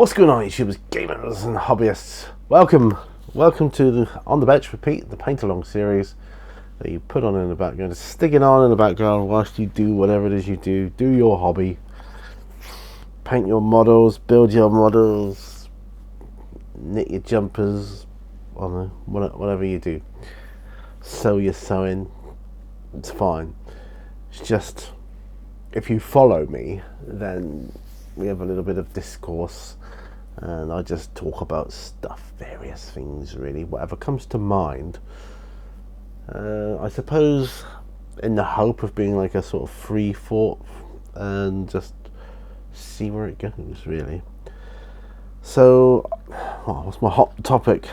What's going on, YouTubers, gamers and hobbyists? Welcome to the On the Bench Repeat, the paint along series that you put on in the background. Just stick it on in the background whilst you do whatever it is you do. Do your hobby. Paint your models, build your models, knit your jumpers, whatever you do. Sew your sewing, it's fine. It's just, if you follow me, then we have a little bit of discourse and I just talk about stuff, various things really, whatever comes to mind. I suppose in the hope of being like a sort of free thought and just see where it goes really. So, what's my hot topic?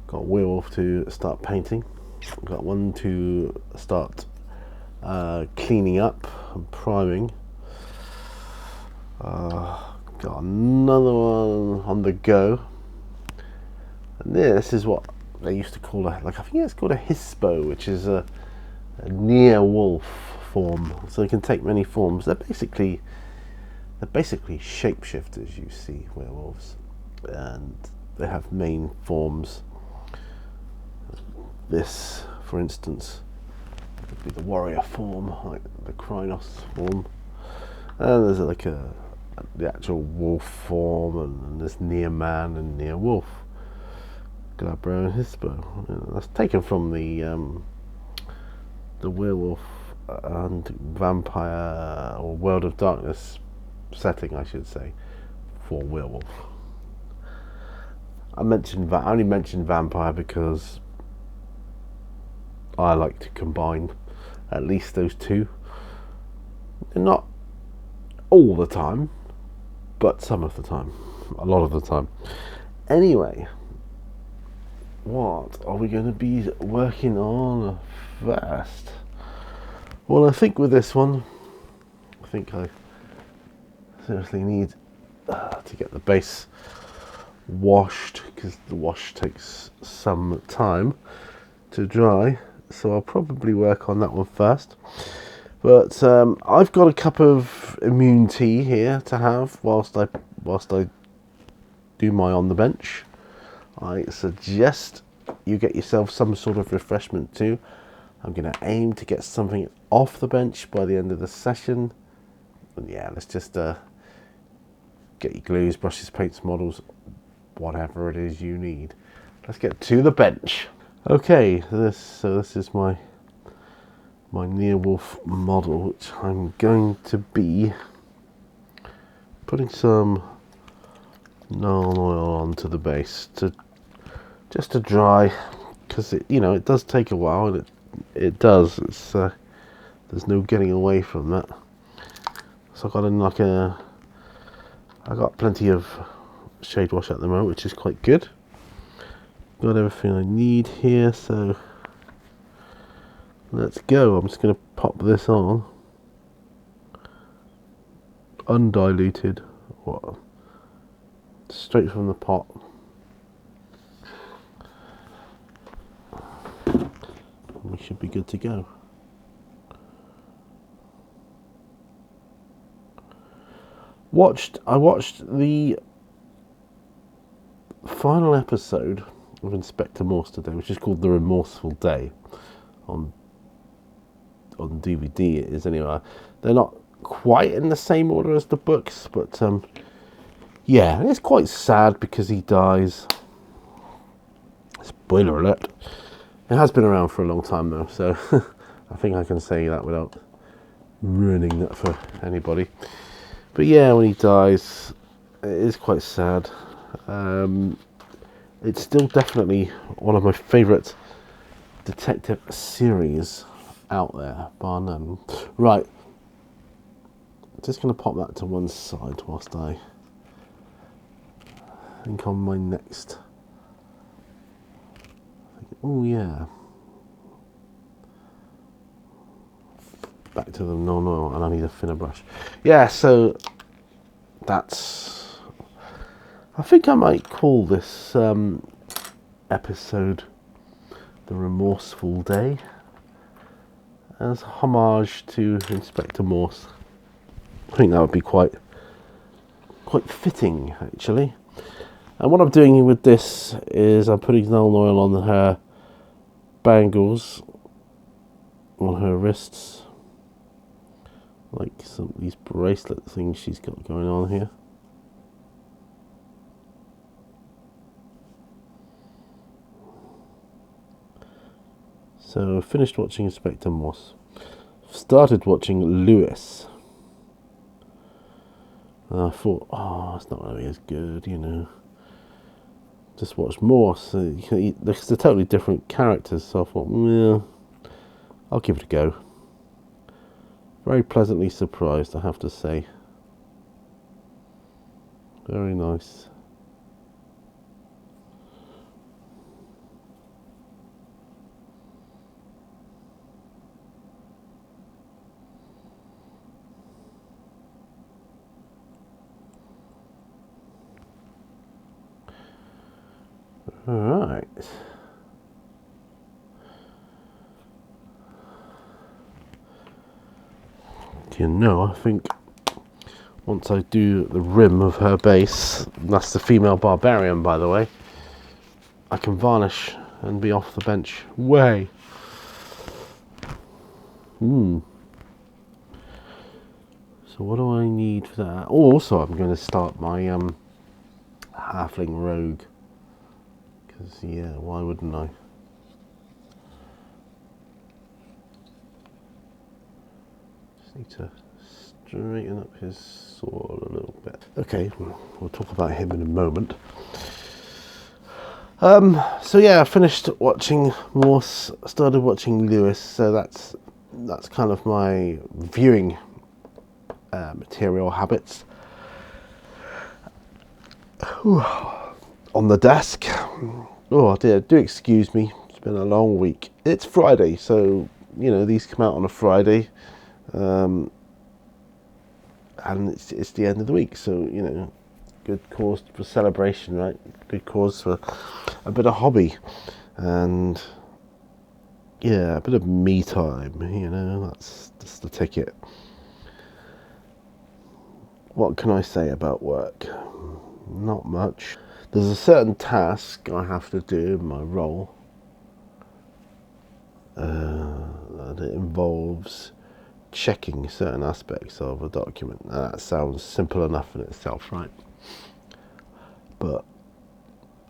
Got Werewolf to start painting. Got one to start cleaning up and priming. Got another one on the go, and this is what they used to call I think it's called a hispo, which is a near wolf form. So they can take many forms. They're basically shapeshifters. You see, werewolves, and they have main forms. This, for instance, would be the warrior form, like the Krynos form, and there's like the actual wolf form, and there's near man and near wolf. Glabro and Hispo. That's taken from the werewolf and vampire or World of Darkness setting, I should say, for werewolf. I only mentioned vampire because I like to combine at least those two. They're not all the time, but some of the time, a lot of the time. Anyway, what are we going to be working on first? Well, I think with this one, I seriously need to get the base washed, because the wash takes some time to dry, so I'll probably work on that one first. But I've got a cup of immune tea here to have whilst I do my on the bench. I suggest you get yourself some sort of refreshment too. I'm going to aim to get something off the bench by the end of the session. And yeah, let's just get your glues, brushes, paints, models, whatever it is you need. Let's get to the bench. Okay, this is my near wolf model, which I'm going to be putting some Nuln Oil onto the base just to dry, because it does take a while, and it does. It's there's no getting away from that. So I got plenty of shade wash at the moment, which is quite good. Got everything I need here, so let's go. I'm just going to pop this on undiluted, straight from the pot. We should be good to go. I watched the final episode of Inspector Morse today, which is called The Remorseful Day, on DVD it is anyway. They're not quite in the same order as the books, but yeah, it's quite sad because he dies. Spoiler alert. It has been around for a long time though, so I think I can say that without ruining that for anybody. But yeah, when he dies, it is quite sad. It's still definitely one of my favourite detective series out there, bar none. Right, just going to pop that to one side whilst I think on my next. Oh yeah, back to the Nuln Oil, and I need a thinner brush. Yeah, so that's, I think I might call this episode The Remorseful Day, as homage to Inspector Morse. I think that would be quite quite fitting actually. And what I'm doing with this is I'm putting Nuln Oil on her bangles, on her wrists, like some of these bracelet things she's got going on here. So I finished watching Inspector Morse. Started watching Lewis. And I thought, oh, it's not going to be as good, you know. Just watched Morse. They're totally different characters, so I thought, yeah, I'll give it a go. Very pleasantly surprised, I have to say. Very nice. Alright. You know, I think once I do the rim of her base, that's the female barbarian, by the way, I can varnish and be off the bench. Way. So what do I need for that? Oh, also I'm going to start my halfling rogue. Because, yeah, why wouldn't I? Just need to straighten up his sword a little bit. Okay, we'll talk about him in a moment. So yeah, I finished watching Morse, started watching Lewis, so that's kind of my viewing material habits. On the desk. Oh dear, do excuse me, it's been a long week. It's Friday, so you know these come out on a Friday, and it's the end of the week, so you know, good cause for celebration, right? Good cause for a bit of hobby, and yeah, a bit of me time, you know, that's the ticket. What can I say about work? Not much. There's a certain task I have to do in my role that it involves checking certain aspects of a document. Now, that sounds simple enough in itself, right? But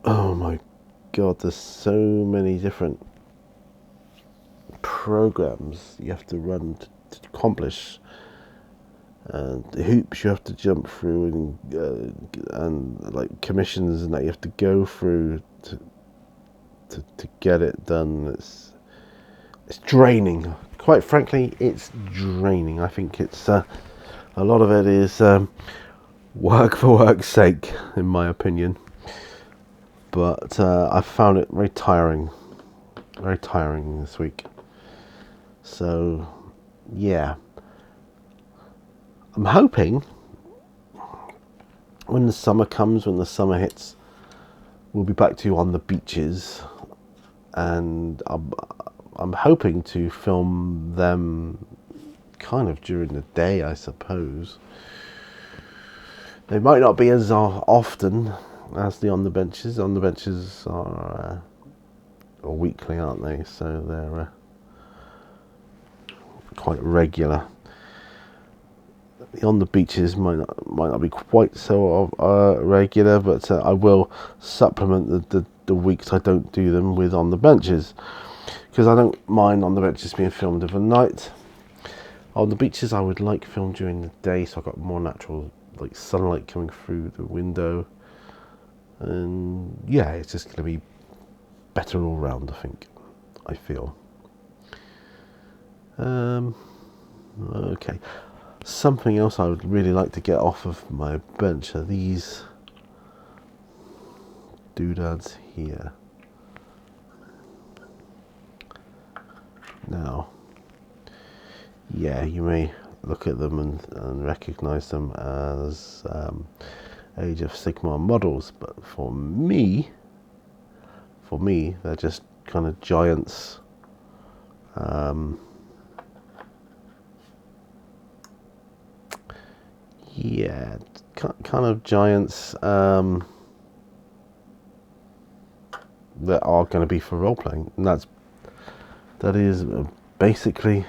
oh my god, there's so many different programs you have to run to accomplish, and the hoops you have to jump through, and like commissions and that you have to go through to get it done. It's draining. Quite frankly, it's draining. I think it's a lot of it is work for work's sake, in my opinion. But I found it very tiring this week. So, yeah. I'm hoping when the summer comes, when the summer hits, we'll be back to on the beaches, and I'm hoping to film them kind of during the day, I suppose. They might not be as often as the on the benches. On the benches are weekly, aren't they? So they're quite regular. The on the beaches might not be quite so regular, but I will supplement the weeks I don't do them with on the benches, because I don't mind on the benches being filmed overnight. On the beaches I would like filmed during the day, so I've got more natural like sunlight coming through the window, and yeah, it's just going to be better all round, I feel. Okay, something else I would really like to get off of my bench are these doodads here. Now, yeah, you may look at them and recognize them as Age of Sigmar models, but for me they're just kind of giants. Yeah, kind of giants that are going to be for role playing, and that is basically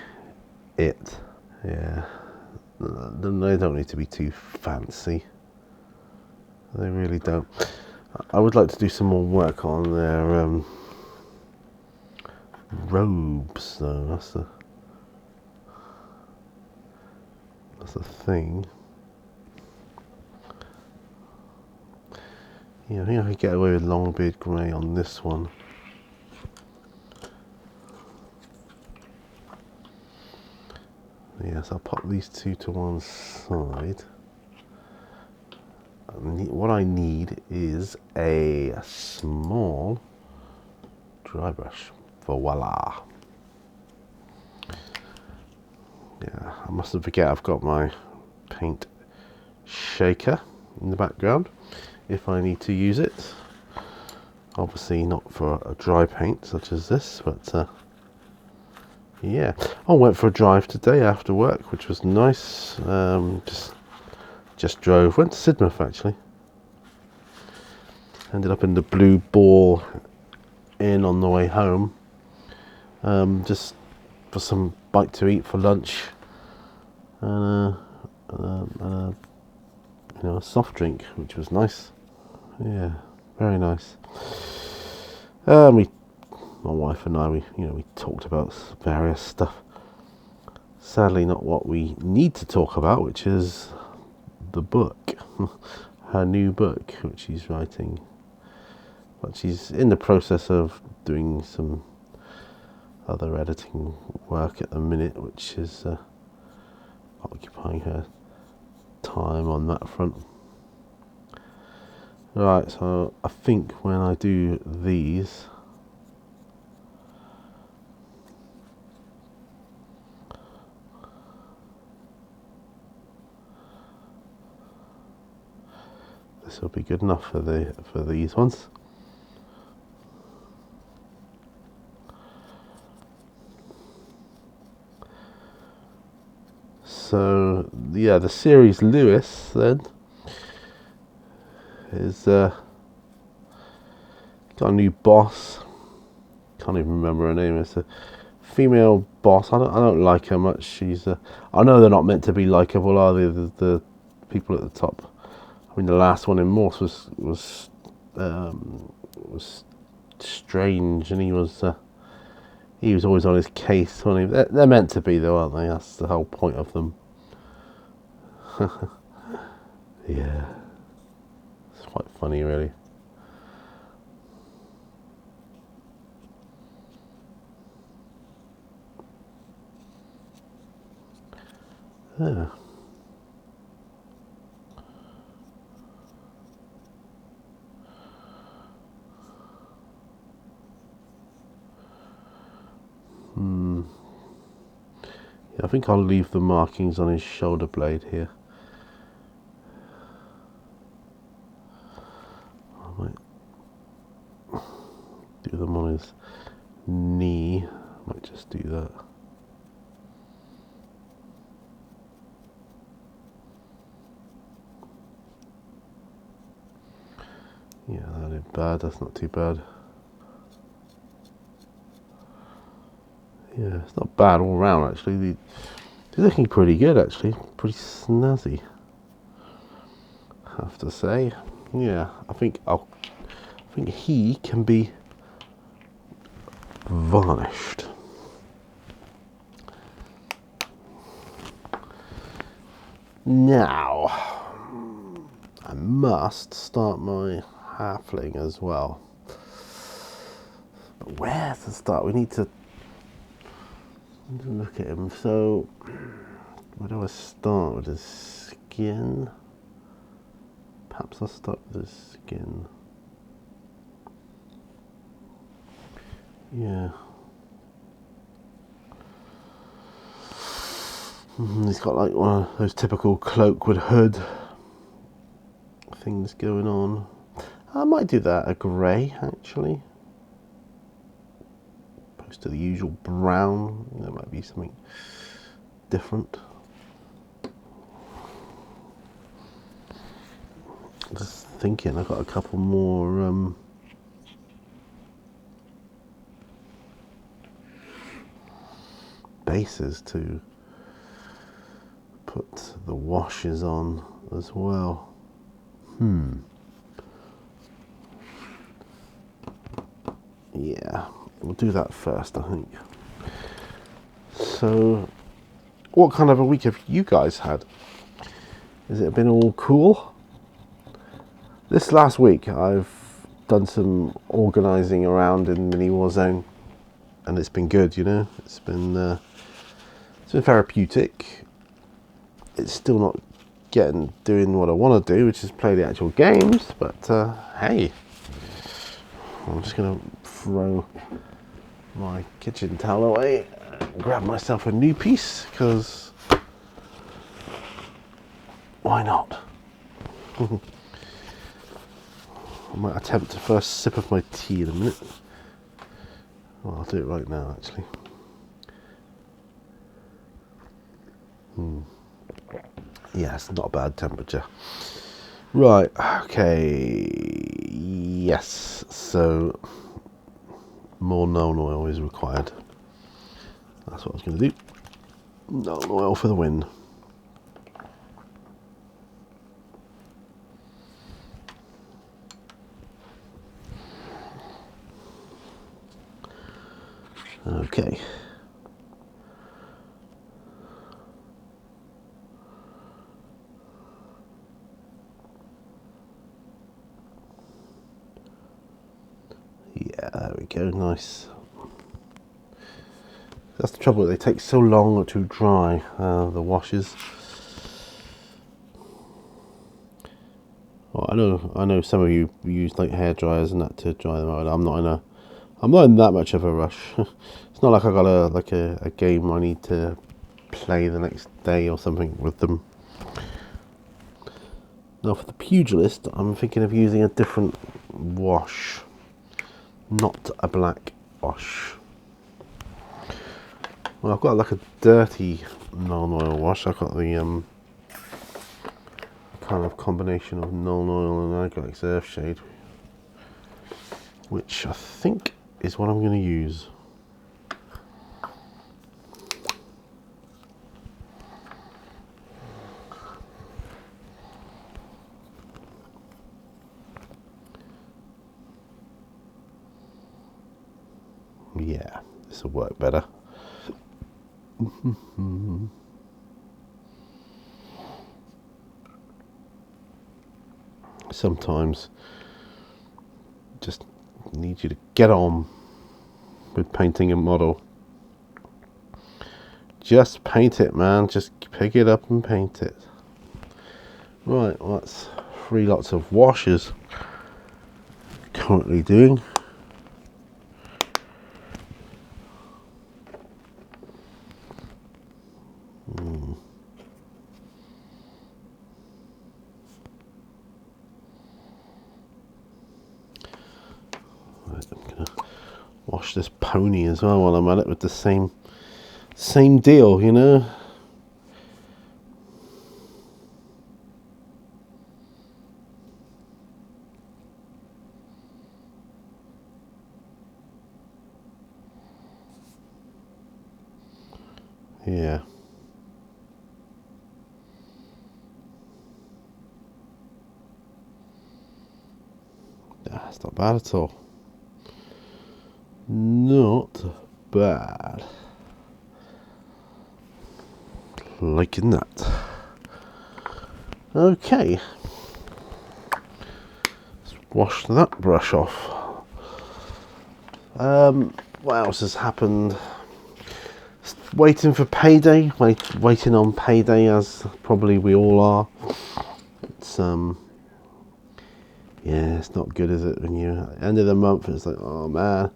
it. Yeah, they don't need to be too fancy. They really don't. I would like to do some more work on their robes, though. That's the thing. Yeah, I think I could get away with Longbeard Grey on this one. Yes, I'll pop these two to one side. What I need is a small dry brush. Voila. Yeah, I mustn't forget I've got my paint shaker in the background if I need to use it. Obviously not for a dry paint such as this, but yeah. I went for a drive today after work, which was nice. Just drove, went to Sidmouth actually. Ended up in the Blue Ball Inn on the way home. Just for some bite to eat for lunch, and a soft drink, which was nice. Yeah, very nice. My wife and I, we talked about various stuff. Sadly, not what we need to talk about, which is the book, her new book, which she's writing. But she's in the process of doing some other editing work at the minute, which is occupying her time on that front. Right, so I think when I do these, this will be good enough for these ones. So yeah, the series Lewis then is got a new boss. Can't even remember her name. It's a female boss. I don't like her much. She's I know they're not meant to be likable, are they? The people at the top. I mean, the last one in Morse was strange, and he was always on his case. They're meant to be, though, aren't they? That's the whole point of them. Yeah, it's quite funny, really. Yeah. Yeah, I think I'll leave the markings on his shoulder blade here. I might do them on his knee. I might just do that. Yeah, that ain't bad. That's not too bad. Yeah, it's not bad all round actually. They're looking pretty good actually. Pretty snazzy, I have to say. Yeah, I think he can be varnished. Now, I must start my halfling as well. But where to start? We need to look at him. So, where do I start with his skin? Perhaps I'll start with his skin. Yeah. He's got like one of those typical cloak with hood things going on. I might do that a grey actually, opposed to the usual brown. There might be something different. Yeah, I think I'll leave the markings on his shoulder blade here. I might do that a grey actually, opposed to the usual brown. There might be something different. Yeah, I think I'll leave the markings on his shoulder blade here. I might do that a grey actually, opposed to the usual brown. There might be something different. Just thinking, I've got a couple more bases to put the washes on as well. Yeah, we'll do that first, I think. So, what kind of a week have you guys had? Has it been all cool? This last week, I've done some organising around in Mini Warzone, and it's been good. You know, it's been therapeutic. It's still not doing what I want to do, which is play the actual games. But hey, I'm just gonna throw my kitchen towel away and grab myself a new piece, because why not? I might attempt a first sip of my tea in a minute. Well, I'll do it right now, actually. Yeah, it's not a bad temperature. Right, okay. Yes, so more Nuln Oil is required. That's what I was going to do. Nuln Oil for the win. Okay. Yeah, there we go, nice. That's the trouble, they take so long to dry, the washes. Well, I know some of you use like hair dryers and that to dry them out. I'm not in that much of a rush. It's not like I got a game I need to play the next day or something with them. Now for the pugilist, I'm thinking of using a different wash, not a black wash. Well, I've got like a dirty Nuln Oil wash. I've got the kind of combination of Nuln Oil and Aglax Earthshade, which I think is what I'm going to use. Yeah, this will work better. Sometimes just need you to get on with painting a model. Just paint it, man. Just pick it up and paint it. Right, well, that's 3 lots of washes currently doing. I'm gonna wash this pony as well while I'm at it with the same deal, you know. Yeah. That's not bad at all. Not bad. Liking that. Okay. Let's wash that brush off. What else has happened? Waiting for payday. Waiting on payday, as probably we all are. It's yeah, it's not good, is it? When you at the end of the month, it's like, oh man,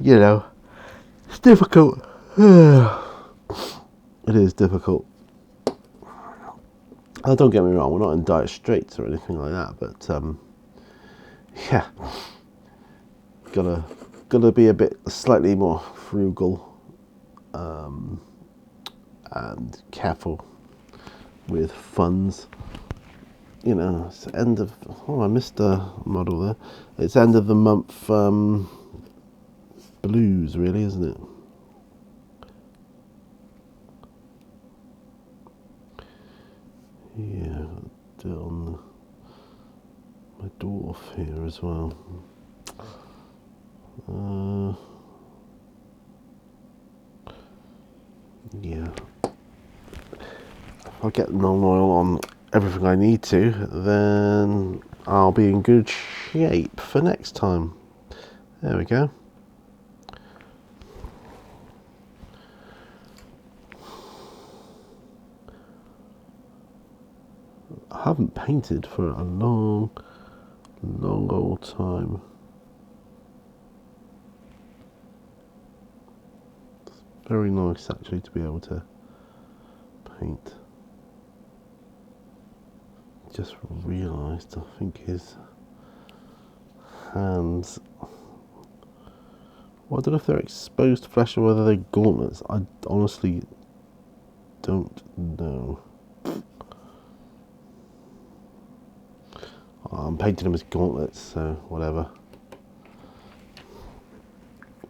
you know, it's difficult. It is difficult. Oh, don't get me wrong, we're not in dire straits or anything like that, but yeah, gotta be a bit slightly more frugal and careful with funds. you know, it's the end of, oh, I missed a model there. It's end of the month blues, really, isn't it? Yeah, do it on my dwarf here as well. Yeah. If I get non-oil on everything I need to, then I'll be in good shape for next time. There we go. I haven't painted for a long old time. It's very nice actually to be able to paint. Just realised, I think his hands, well, I don't know if they're exposed flesh or whether they're gauntlets. I honestly don't know. I'm painting them as gauntlets, so whatever.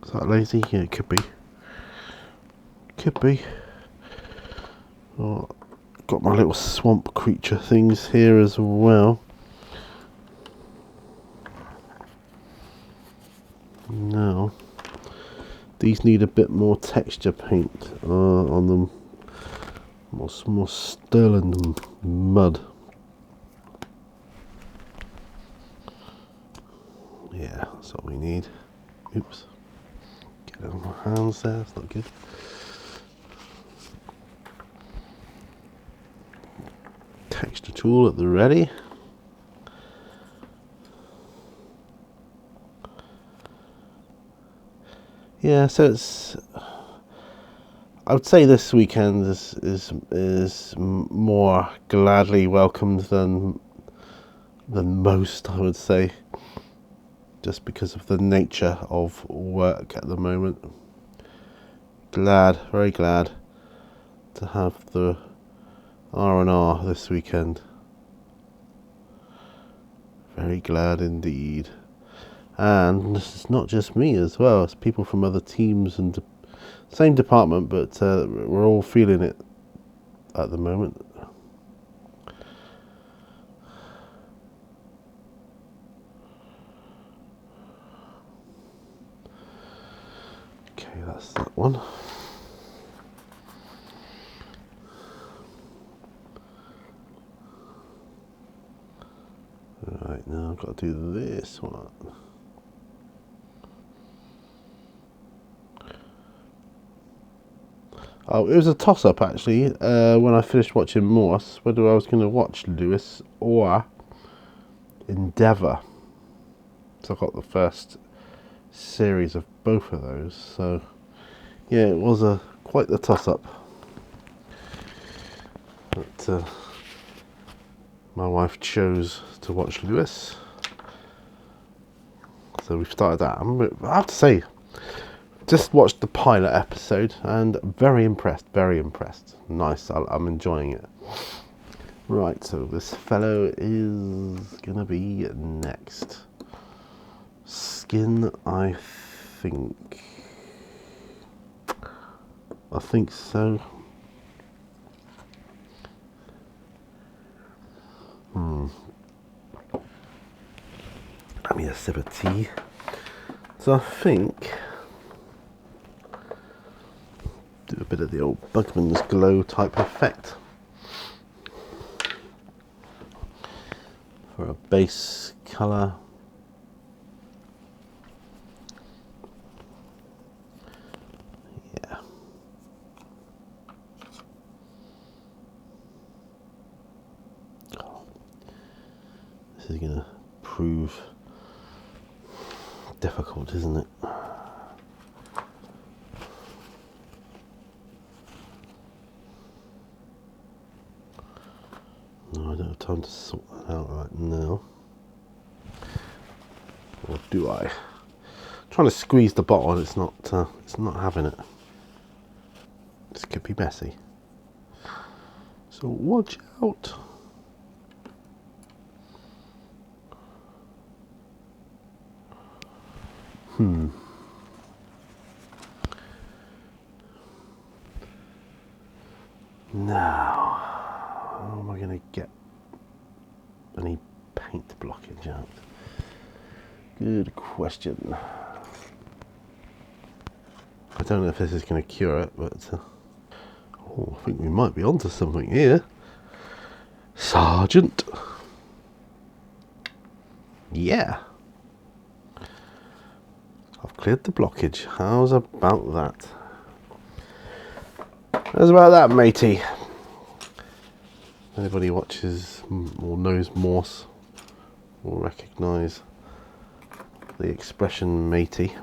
Is that lazy? Yeah, it could be. Could be. Oh, got my little swamp creature things here as well. Now, these need a bit more texture paint on them. More sterling than mud. Yeah, that's what we need. Oops. Get it on my hands there, that's not good. Texture tool at the ready. Yeah, so it's, I would say this weekend is more gladly welcomed than most, I would say, just because of the nature of work at the moment. Very glad to have the R&R this weekend. Very glad indeed. And it's not just me as well, it's people from other teams and same department, but we're all feeling it at the moment. Okay, that's that one. Right, now I've got to do this one. Oh, it was a toss-up actually when I finished watching Morse, whether I was going to watch Lewis or Endeavour. So I got the first series of both of those. So yeah, it was quite the toss-up. But my wife chose to watch Lewis, so we've started that. I have to say, just watched the pilot episode and very impressed. Nice, I'm enjoying it. Right, so this fellow is gonna be next. Skin, I think so. Let me a sip of tea. So I think do a bit of the old Bugman's glow type effect for a base colour. Yeah. Oh, this is gonna prove difficult, isn't it? No, I don't have time to sort that out right now. Or do I? I'm trying to squeeze the bottle and it's not having it. This could be messy. So watch out. Now, how am I going to get any paint blockage out? Good question. I don't know if this is going to cure it, but oh, I think we might be onto something here. Sergeant. Yeah. I've cleared the blockage. How's about that? How's about that, matey? Anybody watches or knows Morse will recognise the expression matey.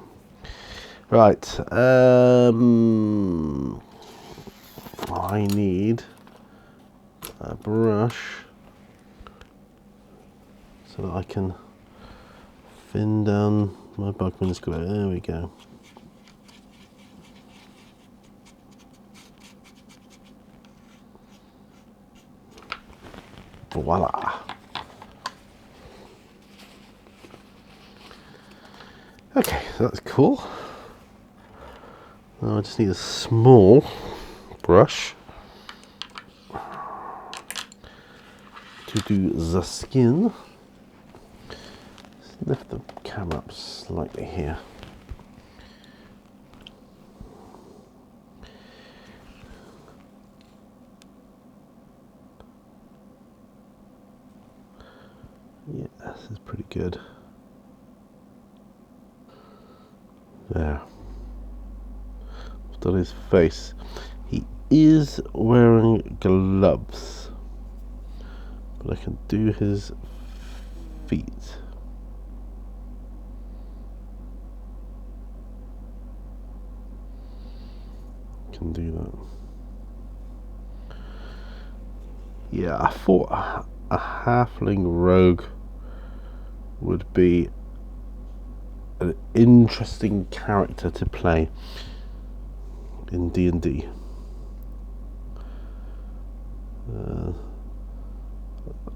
Right, I need a brush so that I can thin down my Bugman's glue. There we go. Voila. Okay, so that's cool. Now I just need a small brush to do the skin. Let's lift the camera up slightly here. Yeah, this is pretty good. There. I've done his face. He is wearing gloves, but I can do his feet. Can do that. Yeah, I thought a halfling rogue would be an interesting character to play in D&D.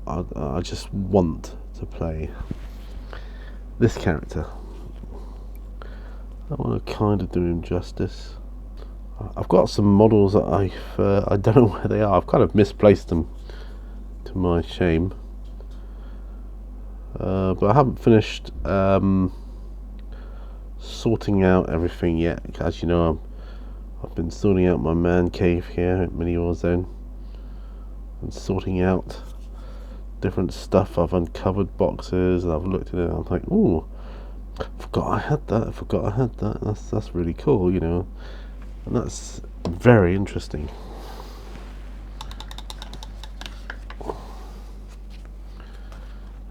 I just want to play this character. I want to kind of do him justice. I've got some models that I don't know where they are. I've kind of misplaced them, to my shame. But I haven't finished sorting out everything yet. As you know, I've been sorting out my man cave here at Mini Warzone and sorting out different stuff. I've uncovered boxes and I've looked at it and I'm like, ooh, forgot I had that. I forgot I had that. That's really cool, you know. And that's very interesting.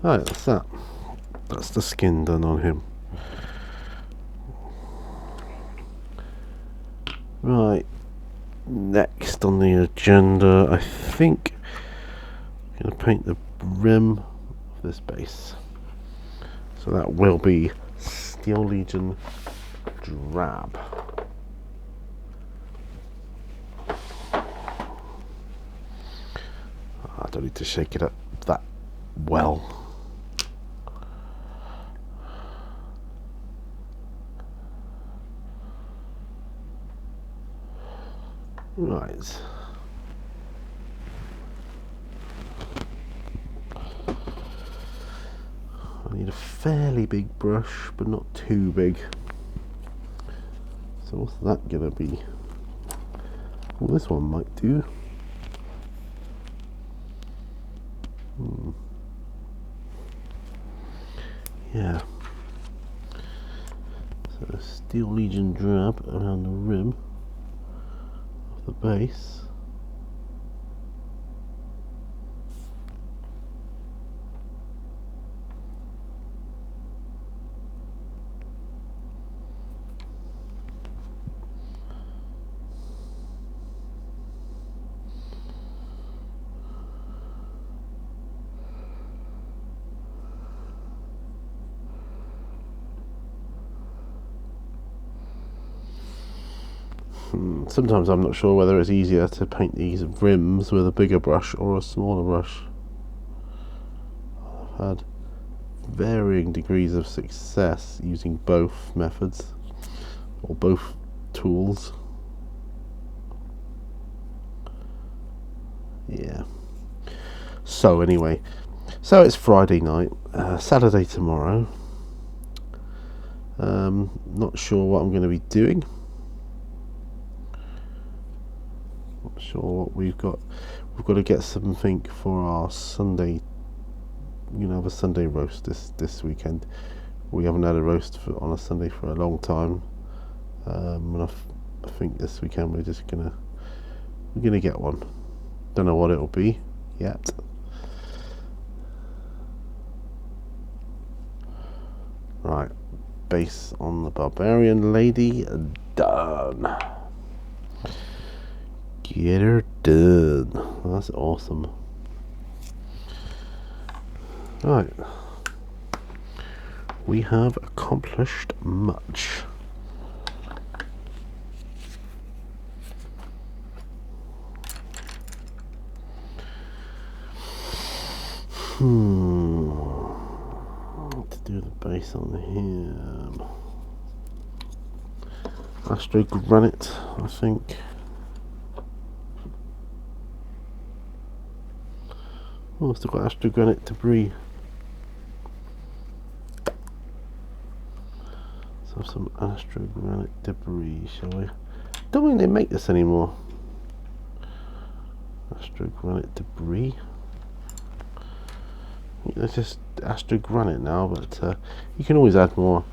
Right, that's that. That's the skin done on him. Right, next on the agenda, I think I'm going to paint the rim of this base. So that will be Steel Legion Drab. I don't need to shake it up that well. Right. I need a fairly big brush, but not too big. So what's that gonna be? Well, this one might do. Yeah. So Steel Legion Drab around the rim of the base. Sometimes I'm not sure whether it's easier to paint these rims with a bigger brush or a smaller brush. I've had varying degrees of success using both methods or both tools. Yeah. So anyway, so it's Friday night, Saturday tomorrow. Not sure what I'm going to be doing. Not sure what we've got. We've got to get something for our Sunday. The Sunday roast this weekend. We haven't had a roast on a Sunday for a long time, and I think this weekend we're gonna get one. Don't know what it'll be yet. Right, base on the barbarian lady done. Get her done. That's awesome. Right, we have accomplished much. To do the base on him. Astro granite, I think. Oh, still got astro granite debris. Let's have some astro granite debris, shall we? Don't think they make this anymore. Astro granite debris. It's just astro granite now, but you can always add more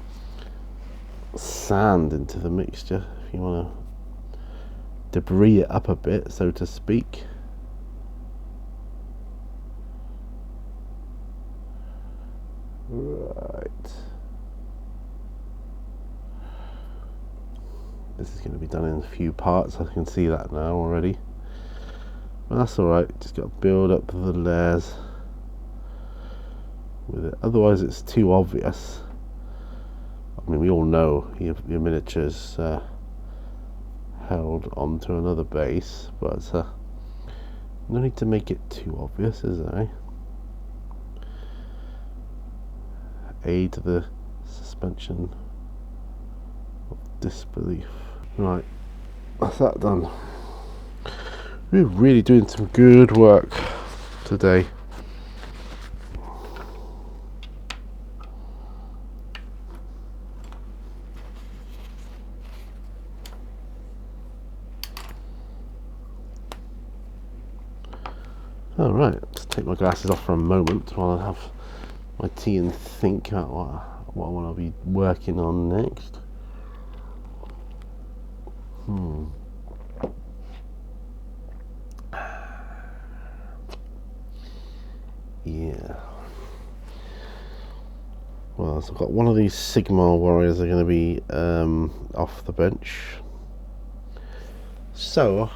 sand into the mixture if you want to debris it up a bit, so to speak. Right. This is going to be done in a few parts. I can see that now already. But that's alright. Just got to build up the layers with it. Otherwise it's too obvious. I mean, we all know your miniature's held onto another base, but no need to make it too obvious, is there? Aid the suspension of disbelief. Right, that's that done. We're really doing some good work today. Alright, let's take my glasses off for a moment while I have my tea and think about what I want to be working on next. Yeah. Well, so I've got one of these Sigmar warriors are going to be off the bench. So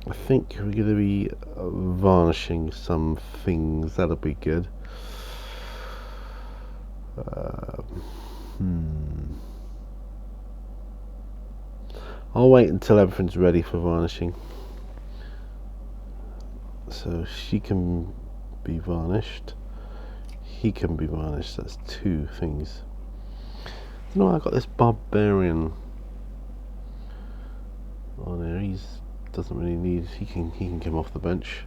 I think we're going to be varnishing some things. That'll be good. I'll wait until everything's ready for varnishing. So she can be varnished. He can be varnished. That's two things. You know, I got this barbarian on here. He doesn't really need. He can come off the bench.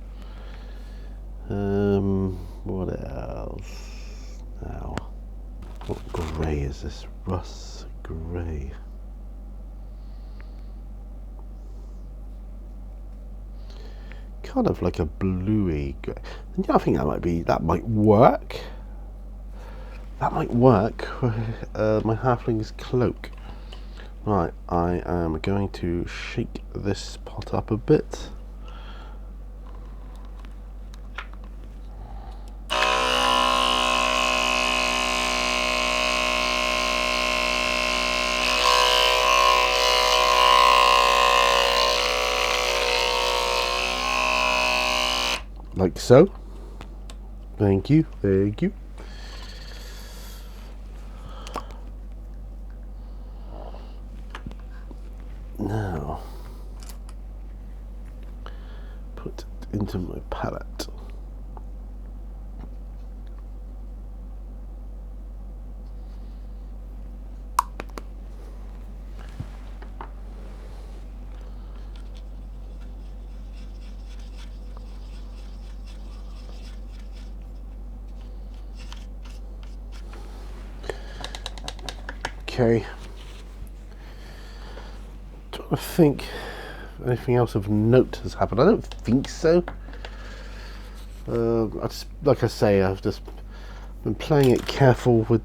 What else? Now, what grey is this? Russ grey. Kind of like a bluey grey. And yeah, I think that might work. That might work with my halfling's cloak. Right, I am going to shake this pot up a bit. Like so. Thank you, thank you. Now, put it into my palette. Okay. Trying to think if anything else of note has happened. I don't think so. Like I say, I've just been playing it careful with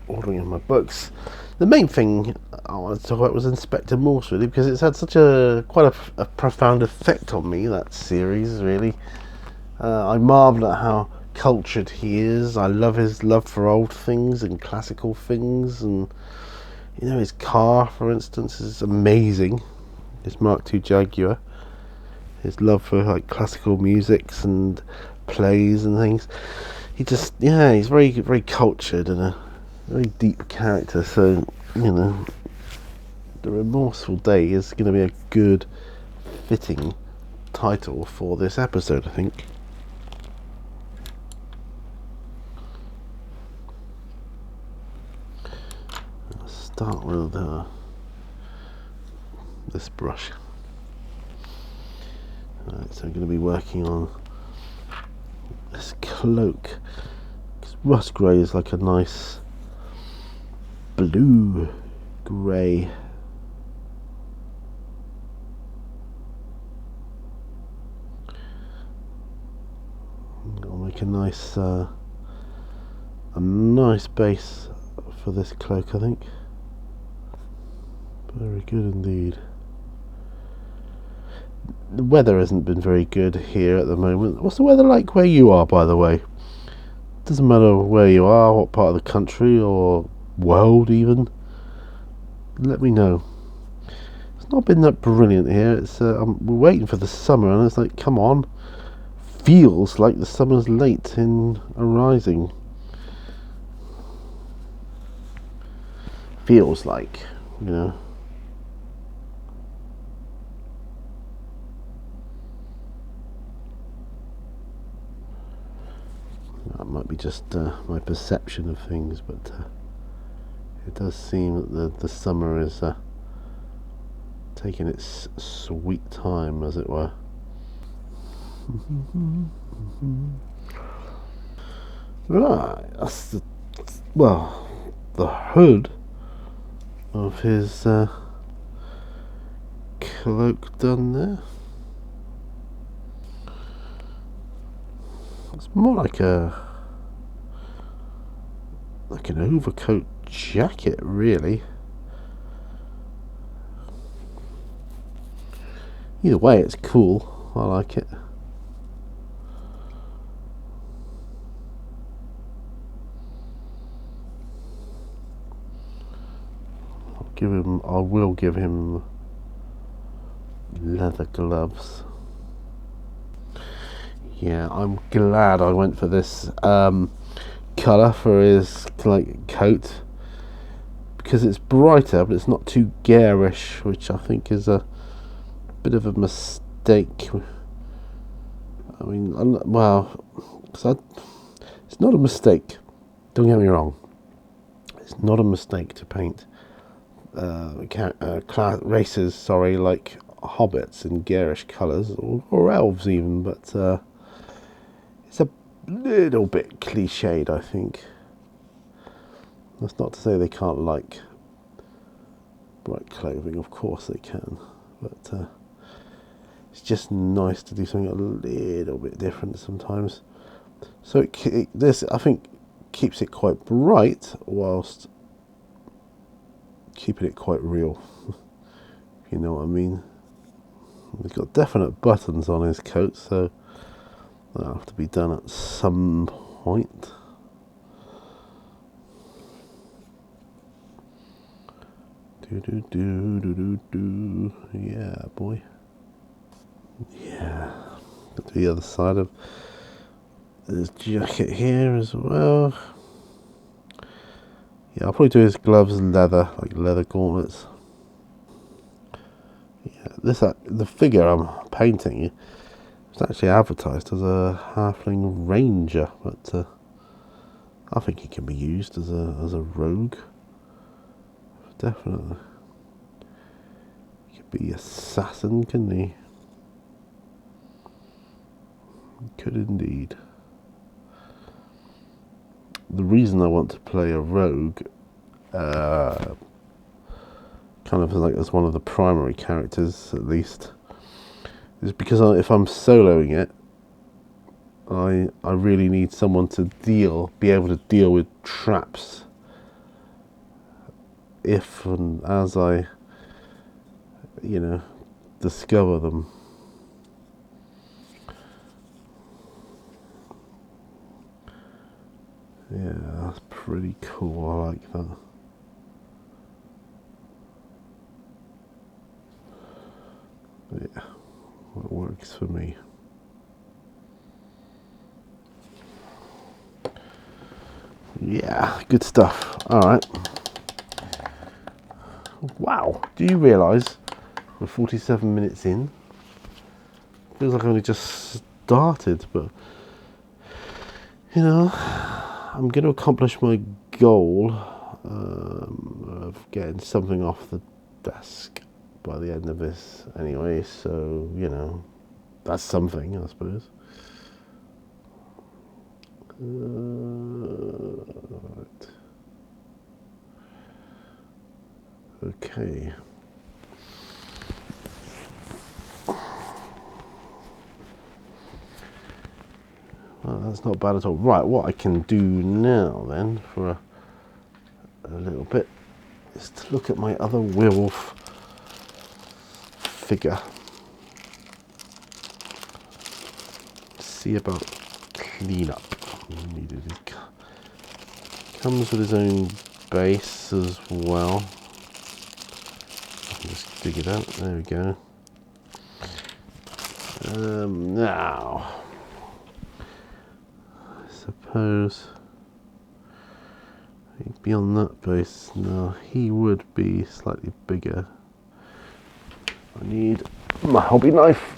ordering in my books. The main thing I wanted to talk about was Inspector Morse, really, because it's had such quite a profound effect on me, that series, really. I marvel at how cultured he is. I love his love for old things and classical things, and his car, for instance, is amazing. His Mark II Jaguar. His love for like classical musics and plays and things. He's very, very cultured and a very deep character. So, The Remorseful Day is going to be a good, fitting title for this episode, I think. Let's start with this brush. Right, so I'm going to be working on this cloak. Rust grey is like a nice blue grey. I'll make a nice base for this cloak, I think. Very good indeed. The weather hasn't been very good here at the moment. What's the weather like where you are, by the way? Doesn't matter where you are, what part of the country or world even. Let me know. It's not been that brilliant here. It's we're waiting for the summer, and it's like, come on. Feels like the summer's late in arising. Feels like, That might be just my perception of things, but it does seem that the summer is taking its sweet time, as it were. Right, that's the hood of his cloak done there. It's more like an overcoat jacket, really. Either way, it's cool. I like it. I will give him leather gloves. Yeah, I'm glad I went for this colour for his coat, because it's brighter but it's not too garish, which I think is a bit of a mistake. I mean, it's not a mistake, don't get me wrong, it's not a mistake to paint races, like hobbits in garish colours, or elves even, but it's a little bit cliched, I think. That's not to say they can't like bright clothing, of course they can, but it's just nice to do something a little bit different sometimes. So this, I think, keeps it quite bright whilst keeping it quite real, if you know what I mean. He's got definite buttons on his coat, so that'll have to be done at some point. Yeah, boy. Yeah. Got the other side of his jacket here as well. Yeah, I'll probably do his gloves leather, like leather gauntlets. Yeah, the figure I'm painting is actually advertised as a halfling ranger, but I think he can be used as a rogue. Definitely. He could be assassin, couldn't he? He could indeed. The reason I want to play a rogue kind of like as one of the primary characters at least, is because if I'm soloing it, I really need someone to be able to deal with traps if and as I, discover them. Yeah, that's pretty cool. I like that. Yeah, that works for me. Yeah, good stuff. All right. Wow. Do you realise we're 47 minutes in? Feels like I only just started, but I'm going to accomplish my goal of getting something off the desk by the end of this anyway, so that's something, I suppose. Right. Okay. Well, that's not bad at all. Right, what I can do now then for a little bit is to look at my other werewolf figure. See about cleanup. He comes with his own base as well. I can just dig it out. There we go. Now, I suppose beyond that base, now he would be slightly bigger. I need my hobby knife.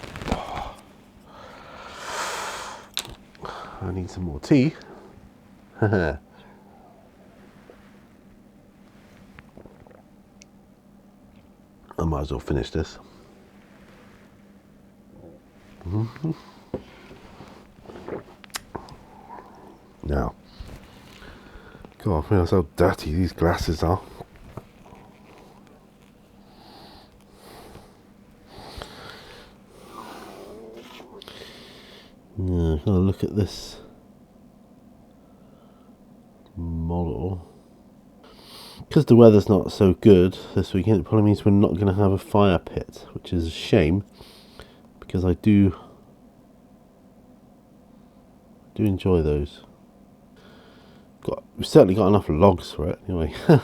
I need some more tea. I might as well finish this. Now, God, I realize how dirty these glasses are. Yeah, gonna look at this model. Because the weather's not so good this weekend, it probably means we're not going to have a fire pit, which is a shame, because I do enjoy those. We've certainly got enough logs for it, anyway. Got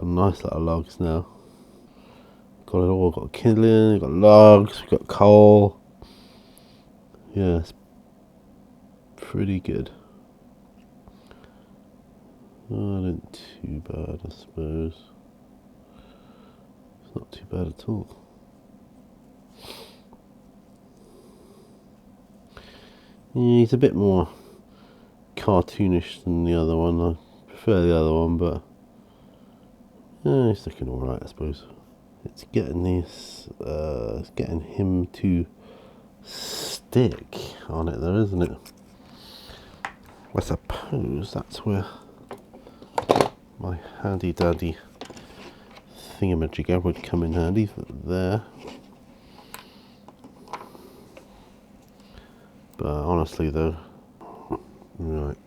nice little logs now. Got it all. Got kindling, we've got logs, we've got coal. Yeah, it's pretty good. Not too bad, I suppose. It's not too bad at all. Yeah, he's a bit more cartoonish than the other one. I prefer the other one, but he's looking alright, I suppose. It's getting it's getting him to stick on it though, isn't it? I suppose that's where my handy dandy thingamajigger would come in handy there. But honestly though, right,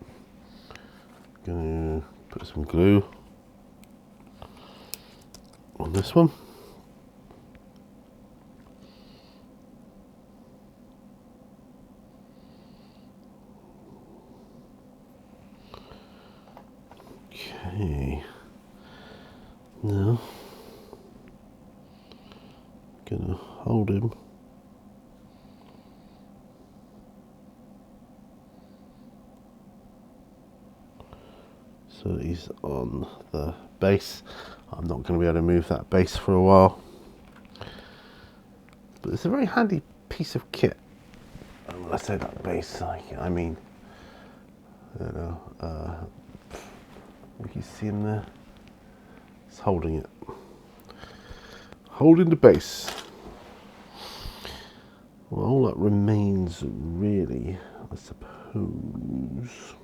gonna put some glue on this one. Okay, now gonna hold him so that he's on the base. I'm not going to be able to move that base for a while, but it's a very handy piece of kit. And when I say that base, I mean, you see him there? It's holding it. Holding the base. Well, all that remains really, I suppose,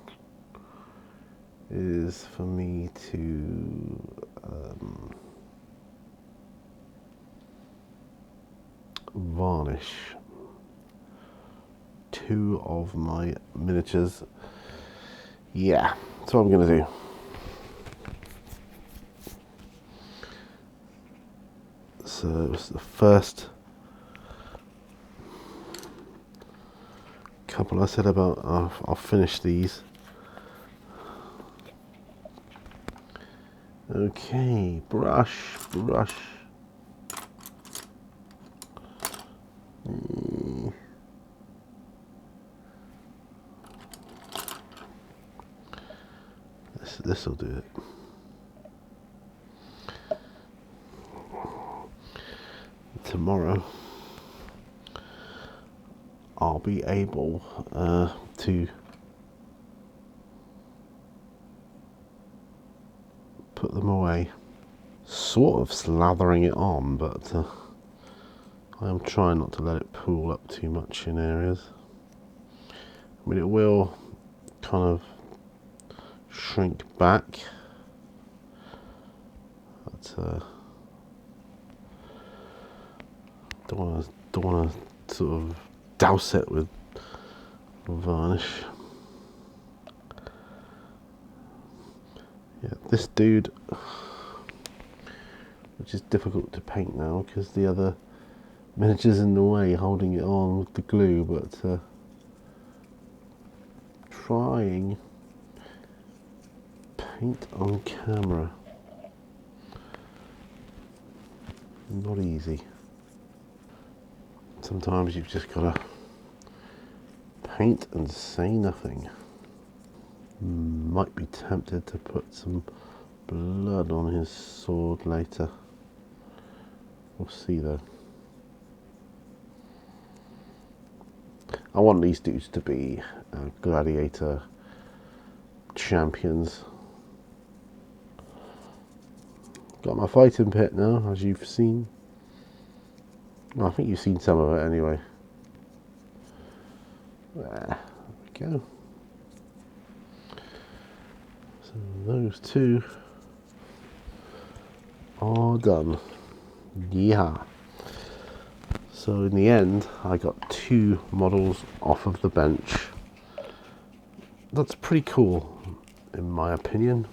is for me to varnish 2 of my miniatures. Yeah, that's what I'm going to do. So it's the first couple I said about. I'll finish these. Okay, brush. This will do it. Tomorrow I'll be able to put them away. Sort of slathering it on, but I am trying not to let it pool up too much in areas. I mean, it will kind of shrink back, but don't want to sort of douse it with varnish. Yeah, this dude, which is difficult to paint now because the other miniature's in the way holding it on with the glue, but trying paint on camera, not easy. Sometimes you've just got to paint and say nothing. Might be tempted to put some blood on his sword later. We'll see though. I want these dudes to be gladiator champions. Got my fighting pit now, as you've seen. Well, I think you've seen some of it anyway. There we go. So those 2 are done. Yeah. So in the end, I got 2 models off of the bench. That's pretty cool, in my opinion.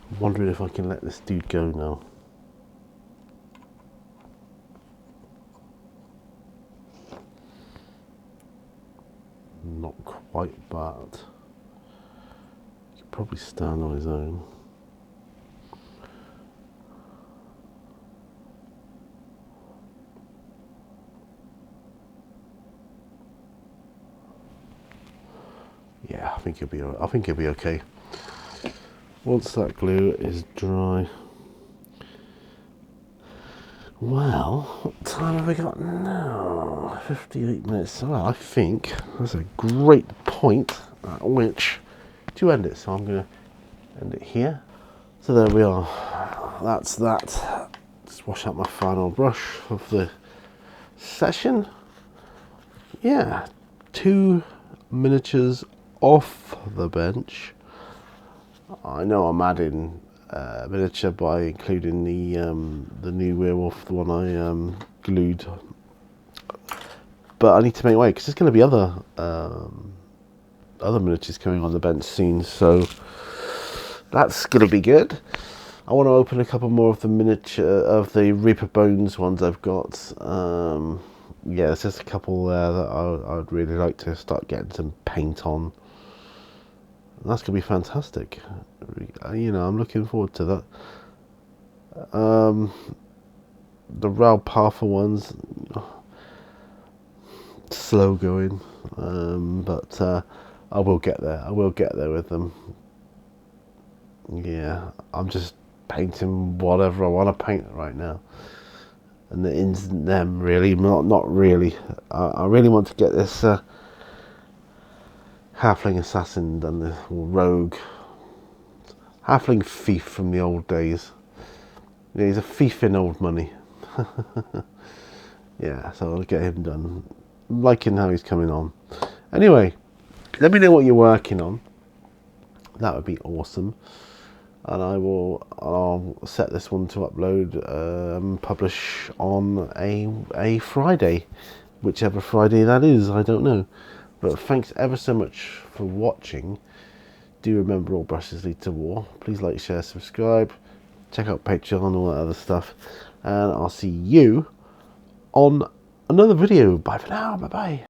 I'm wondering if I can let this dude go now. Not quite, but he could probably stand on his own. Yeah, I think he'll be okay. Once that glue is dry. Well, what time have we got now? 58 minutes. Well, I think that's a great point at which to end it. So I'm going to end it here. So there we are. That's that. Just wash out my final brush of the session. Yeah, 2 miniatures off the bench. I know I'm adding miniature by including the new werewolf, the one I glued, but I need to make way because there's going to be other miniatures coming on the bench soon, so that's going to be good. I want to open a couple more of the the Reaper Bones ones I've got. Yeah, there's just a couple there that I would really like to start getting some paint on. That's going to be fantastic. You know, I'm looking forward to that. The Rail Parfa ones, slow going, but I will get there. I will get there with them. Yeah, I'm just painting whatever I want to paint right now. And the ins and them, really, not really. I really want to get this halfling assassin done, this rogue halfling thief from the old days. Yeah, he's a thief in old money. Yeah, so I'll get him done. I'm liking how he's coming on. Anyway, let me know what you're working on. that would be awesome. And I'll set this one to upload, publish on a Friday, whichever Friday that is, I don't know. But thanks ever so much for watching. Do remember, all brushes lead to war. Please like, share, subscribe, check out Patreon, all that other stuff, and I'll see you on another video. Bye for now. Bye bye.